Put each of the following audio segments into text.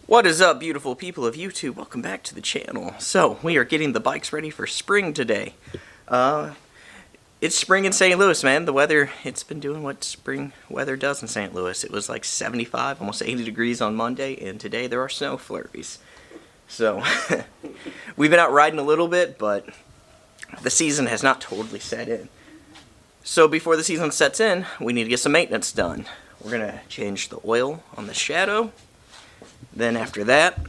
What is up, beautiful people of YouTube? Welcome back to the channel. So, we are getting the bikes ready for spring today. It's spring in St. Louis, man. The weather, it's been doing what spring weather does in St. Louis. It was like 75, almost 80 degrees on Monday, and today there are snow flurries. So, we've been out riding a little bit, but the season has not totally set in. So, before the season sets in, we need to get some maintenance done. We're going to change the oil on the Shadow. Then after that,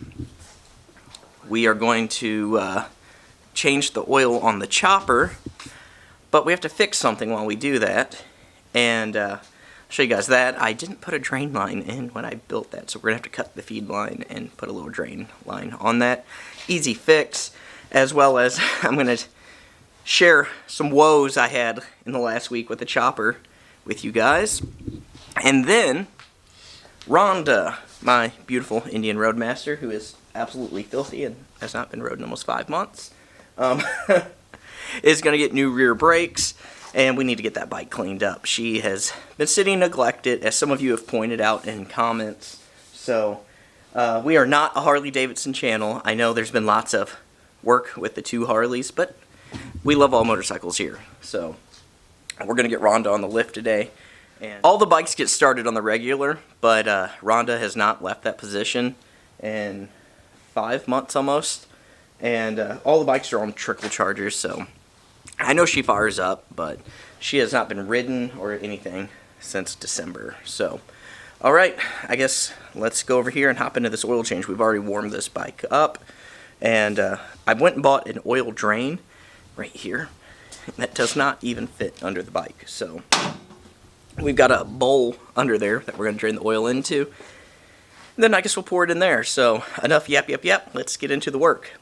we are going to change the oil on the chopper, but we have to fix something while we do that, and I'll show you guys that. I didn't put a drain line in when I built that, so we're going to have to cut the feed line and put a little drain line on that. Easy fix, as well as I'm going to share some woes I had in the last week with the chopper with you guys. And then Rhonda, my beautiful Indian Roadmaster, who is absolutely filthy and has not been rode in almost 5 months, is going to get new rear brakes, and we need to get that bike cleaned up. She has been sitting neglected, as some of you have pointed out in comments. So, we are not a Harley-Davidson channel. I know there's been lots of work with the two Harleys, but we love all motorcycles here. So, we're going to get Rhonda on the lift today. And all the bikes get started on the regular, but Rhonda has not left that position in 5 months almost. And all the bikes are on trickle chargers, so I know she fires up, but she has not been ridden or anything since December. So, alright, I guess let's go over here and hop into this oil change. We've already warmed this bike up, and I went and bought an oil drain right here that does not even fit under the bike. So we've got a bowl under there that we're going to drain the oil into. And then I guess we'll pour it in there. So enough yap. Let's get into the work.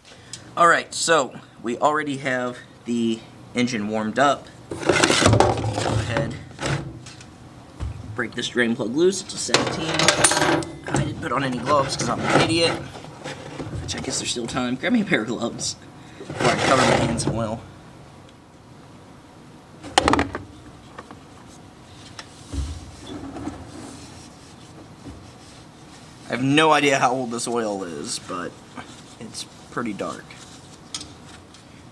Alright, so we already have the engine warmed up. Go ahead. Break this drain plug loose. It's a 17. I didn't put on any gloves because I'm an idiot. Which I guess there's still time. Grab me a pair of gloves before I cover my hands in oil. I have no idea how old this oil is, but it's pretty dark.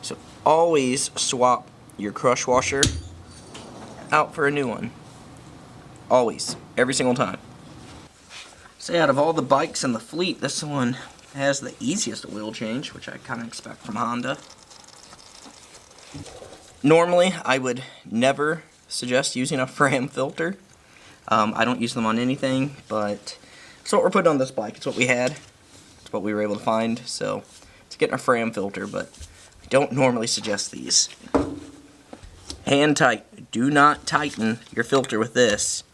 So always swap your crush washer out for a new one. Always. Every single time. So out of all the bikes in the fleet, this one has the easiest oil change, which I kind of expect from Honda. Normally, I would never suggest using a Fram filter. I don't use them on anything, but it's what we're putting on this bike. It's what we had. It's what we were able to find. So it's getting a Fram filter, but I don't normally suggest these. Hand tight. Do not tighten your filter with this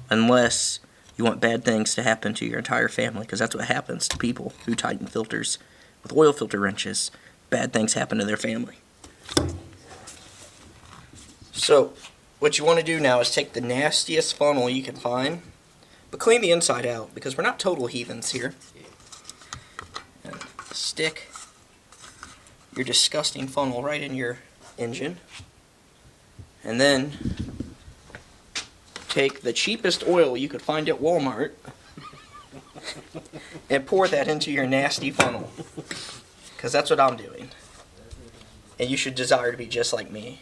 unless you want bad things to happen to your entire family, because that's what happens to people who tighten filters with oil filter wrenches. Bad things happen to their family. So what you want to do now is take the nastiest funnel you can find, but clean the inside out, because we're not total heathens here. And stick your disgusting funnel right in your engine. And then take the cheapest oil you could find at Walmart and pour that into your nasty funnel. Because that's what I'm doing. And you should desire to be just like me.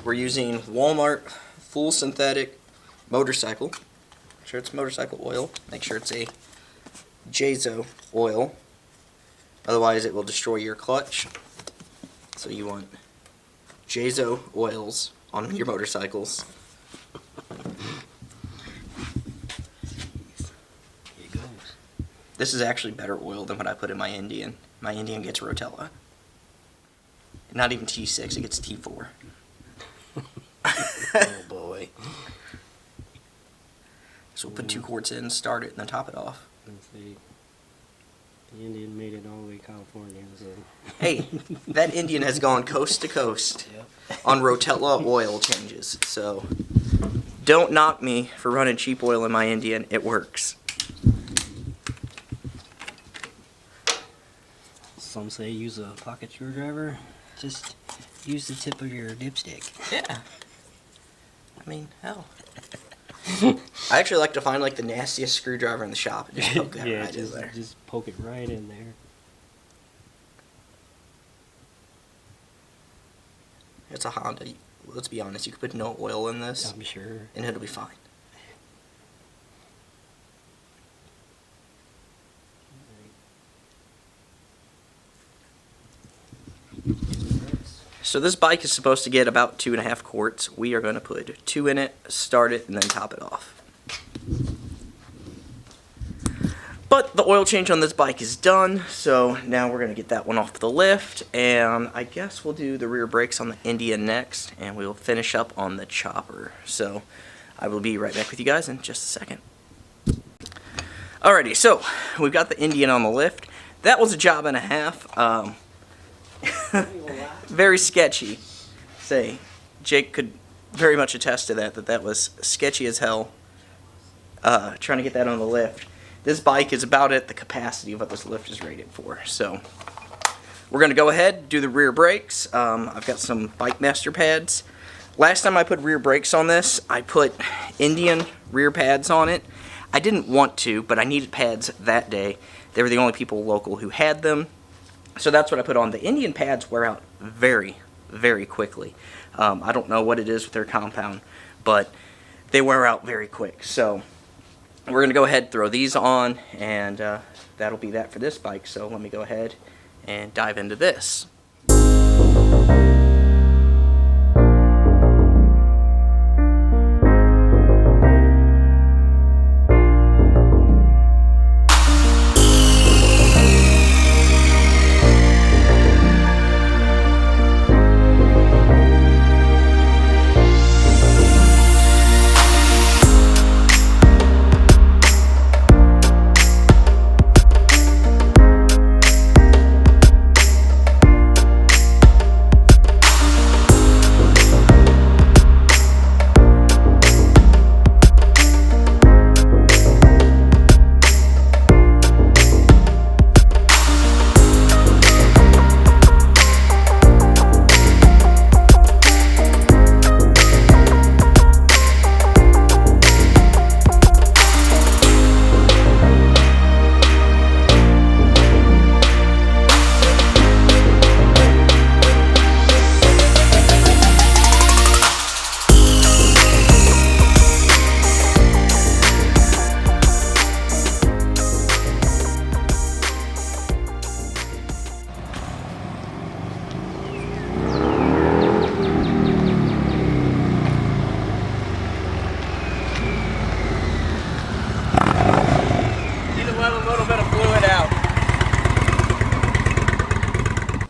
We're using Walmart full synthetic motorcycle. Make sure it's motorcycle oil. Make sure it's a Jazo oil. Otherwise it will destroy your clutch. So you want Jazo oils on your motorcycles. Here it goes. This is actually better oil than what I put in my Indian. My Indian gets Rotella. Not even T6, it gets T4. Oh boy. So we'll put 2 quarts in, start it, and then top it off. Let's see. The Indian made it all the way to California. So. Hey, that Indian has gone coast to coast on Rotella oil changes. So don't knock me for running cheap oil in my Indian. It works. Some say use a pocket screwdriver. Just use the tip of your dipstick. Yeah. I mean, hell. I actually like to find like the nastiest screwdriver in the shop and just poke that Yeah, right in there. just poke it right in there. It's a Honda. Let's be honest, you could put no oil in this I'm sure. and it'll be fine. So this bike is supposed to get about 2.5 quarts. We are going to put 2 in it, start it, and then top it off. But the oil change on this bike is done, so now we're going to get that one off the lift, and I guess we'll do the rear brakes on the Indian next, and we'll finish up on the chopper. So I will be right back with you guys in just a second. Alrighty, so we've got the Indian on the lift. That was a job and a half. Very sketchy. Say, Jake could very much attest to that, that was sketchy as hell, trying to get that on the lift. This bike is about at the capacity of what this lift is rated for. So we're going to go ahead, do the rear brakes. I've got some Bike Master pads. Last time I put rear brakes on this, I put Indian rear pads on it. I didn't want to, but I needed pads that day. They were the only people local who had them. So that's what I put on. The Indian pads wear out very, very quickly. I don't know what it is with their compound, but they wear out very quick. So we're going to go ahead, throw these on, and that'll be that for this bike. So let me go ahead and dive into this.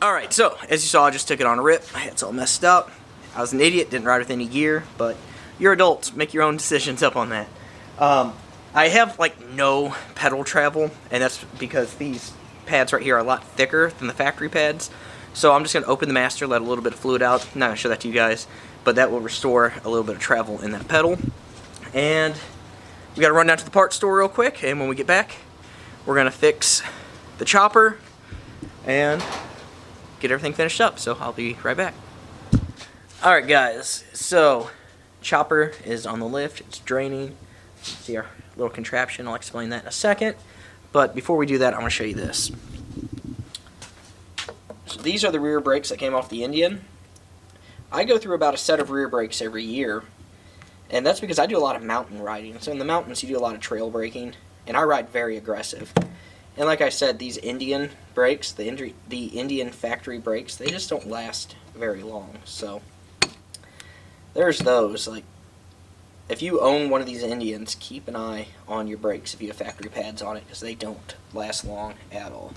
Alright, so as you saw, I just took it on a rip. It's all messed up. I was an idiot, didn't ride with any gear, but you're adults, make your own decisions up on that. I have like no pedal travel, and that's because these pads right here are a lot thicker than the factory pads. So I'm just going to open the master, let a little bit of fluid out. I'm not going to show that to you guys, but that will restore a little bit of travel in that pedal. And we got to run down to the parts store real quick, and when we get back, we're going to fix the chopper and get everything finished up. So I'll be right back. Alright guys, so chopper is on the lift, it's draining. See our little contraption, I'll explain that in a second. But before we do that, I want to show you this. So these are the rear brakes that came off the Indian. I go through about a set of rear brakes every year, and that's because I do a lot of mountain riding. So in the mountains you do a lot of trail braking, and I ride very aggressive. And like I said, these Indian brakes, the Indian factory brakes, they just don't last very long. So there's those. Like, if you own one of these Indians, keep an eye on your brakes if you have factory pads on it, because they don't last long at all.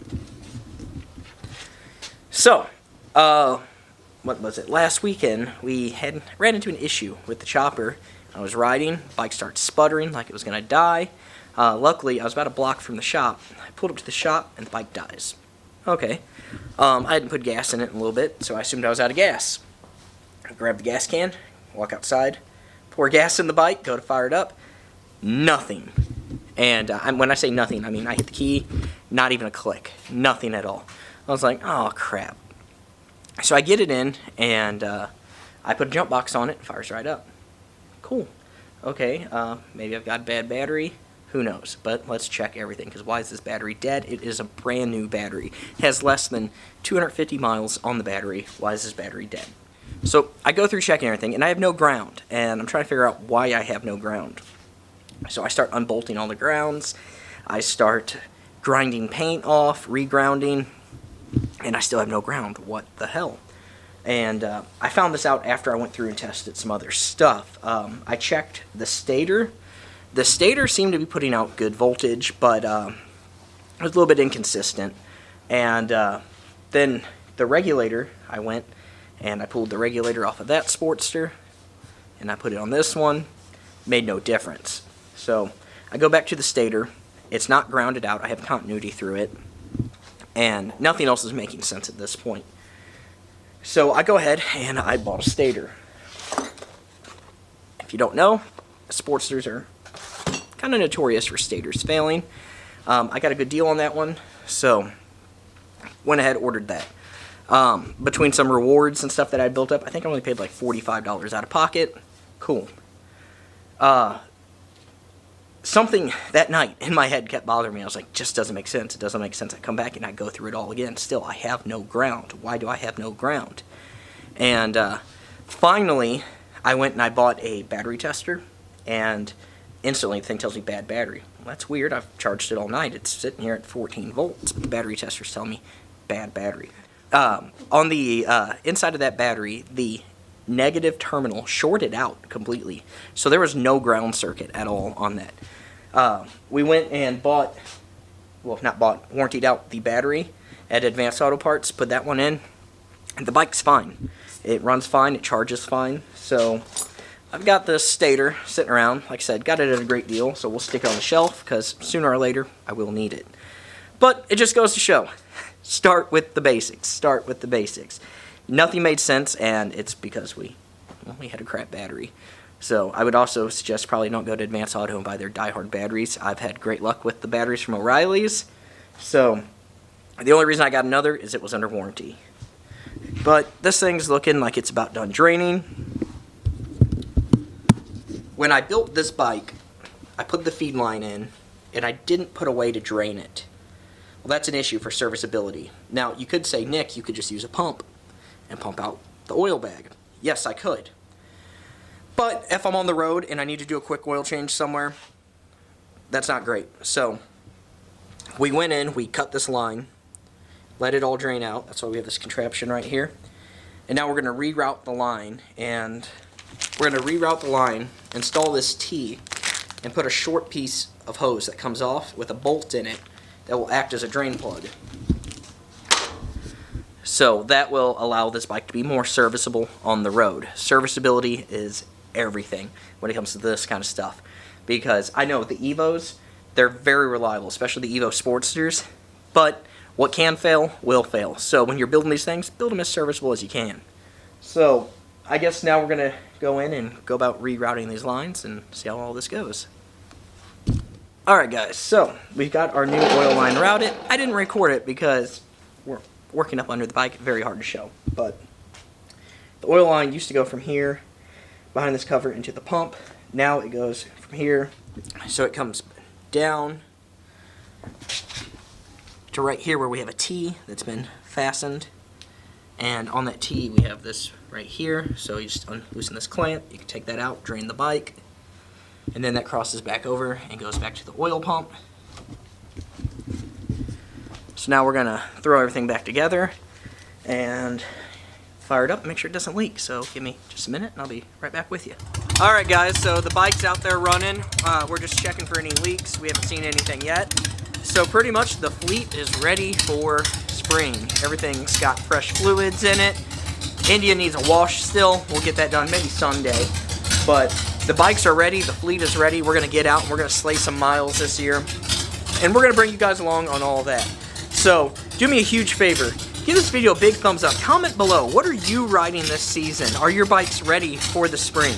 So, what was it? Last weekend, we ran into an issue with the chopper. I was riding, bike started sputtering like it was going to die. Luckily, I was about a block from the shop. I pulled up to the shop, and the bike dies. Okay. I hadn't put gas in it in a little bit, so I assumed I was out of gas. I grabbed the gas can, walk outside, pour gas in the bike, go to fire it up. Nothing. And when I say nothing, I mean I hit the key, not even a click. Nothing at all. I was like, oh, crap. So I get it in, and I put a jump box on it, fires right up. Cool. Okay, maybe I've got a bad battery. Who knows? But let's check everything, because why is this battery dead? It is a brand new battery. It has less than 250 miles on the battery. Why is this battery dead? So I go through checking everything, and I have no ground, and I'm trying to figure out why I have no ground. So I start unbolting all the grounds. I start grinding paint off, regrounding, and I still have no ground. What the hell? And I found this out after I went through and tested some other stuff. I checked the stator. The stator seemed to be putting out good voltage, but it was a little bit inconsistent. And then the regulator, I went and I pulled the regulator off of that Sportster, and I put it on this one. Made no difference. So I go back to the stator. It's not grounded out. I have continuity through it. And nothing else is making sense at this point. So I go ahead and I bought a stator. If you don't know, Sportsters are kind of notorious for stators failing. I got a good deal on that one, so went ahead, ordered that. Between some rewards and stuff that I built up, I think I only paid like $45 out of pocket. Cool. Something that night in my head kept bothering me. I was like, just doesn't make sense. It doesn't make sense. I come back and I go through it all again. Still, I have no ground. Why do I have no ground? And finally, I went and I bought a battery tester, and instantly the thing tells me bad battery. Well, that's weird. I've charged it all night. It's sitting here at 14 volts. But the battery tester's telling me bad battery. On the inside of that battery, the negative terminal shorted out completely. So there was no ground circuit at all on that. We went and bought, well, not bought, warrantied out the battery at Advanced Auto Parts, put that one in, and the bike's fine. It runs fine, it charges fine. So I've got this stator sitting around. Like I said, got it at a great deal, so we'll stick it on the shelf, because sooner or later I will need it. But it just goes to show, start with the basics. Start with the basics. Nothing made sense, and it's because we had a crap battery. So I would also suggest probably don't go to Advanced Auto and buy their die-hard batteries. I've had great luck with the batteries from O'Reilly's. So the only reason I got another is it was under warranty. But this thing's looking like it's about done draining. When I built this bike, I put the feed line in, and I didn't put a way to drain it. Well, that's an issue for serviceability. Now, you could say, Nick, you could just use a pump and pump out the oil bag. Yes, I could. But if I'm on the road and I need to do a quick oil change somewhere, that's not great. So we went in, we cut this line, let it all drain out. That's why we have this contraption right here. And now we're going to reroute the line, and we're going to reroute the line, install this T, and put a short piece of hose that comes off with a bolt in it that will act as a drain plug. So that will allow this bike to be more serviceable on the road. Serviceability is everything when it comes to this kind of stuff. Because I know the Evos, they're very reliable, especially the Evo Sportsters. But what can fail will fail. So when you're building these things, build them as serviceable as you can. So I guess now we're going to go in and go about rerouting these lines and see how all this goes. Alright guys, so we've got our new oil line routed. I didn't record it because we're working up under the bike, very hard to show. But the oil line used to go from here, behind this cover, into the pump. Now it goes from here, so it comes down to right here where we have a T that's been fastened. And on that T we have this right here, so you just loosen this clamp, you can take that out, drain the bike, and then that crosses back over and goes back to the oil pump. So now we're going to throw everything back together and fire it up and make sure it doesn't leak. So give me just a minute and I'll be right back with you. Alright guys, so the bike's out there running. We're just checking for any leaks. We haven't seen anything yet. So pretty much the fleet is ready for spring. Everything's got fresh fluids in it. India needs a wash still. We'll get that done maybe Sunday. But the bikes are ready. The fleet is ready. We're going to get out and we're going to slay some miles this year. And we're going to bring you guys along on all of that. So do me a huge favor. Give this video a big thumbs up. Comment below, what are you riding this season? Are your bikes ready for the spring?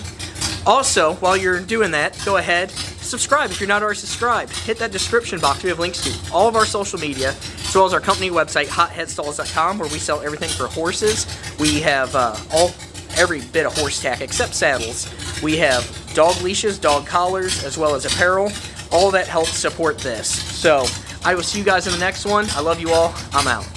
Also, while you're doing that, go ahead, subscribe if you're not already subscribed. Hit that description box. We have links to all of our social media, as well as our company website, Headstalls.com, where we sell everything for horses. We have every bit of horse tack except saddles. We have dog leashes, dog collars, as well as apparel. All that helps support this. So I will see you guys in the next one. I love you all. I'm out.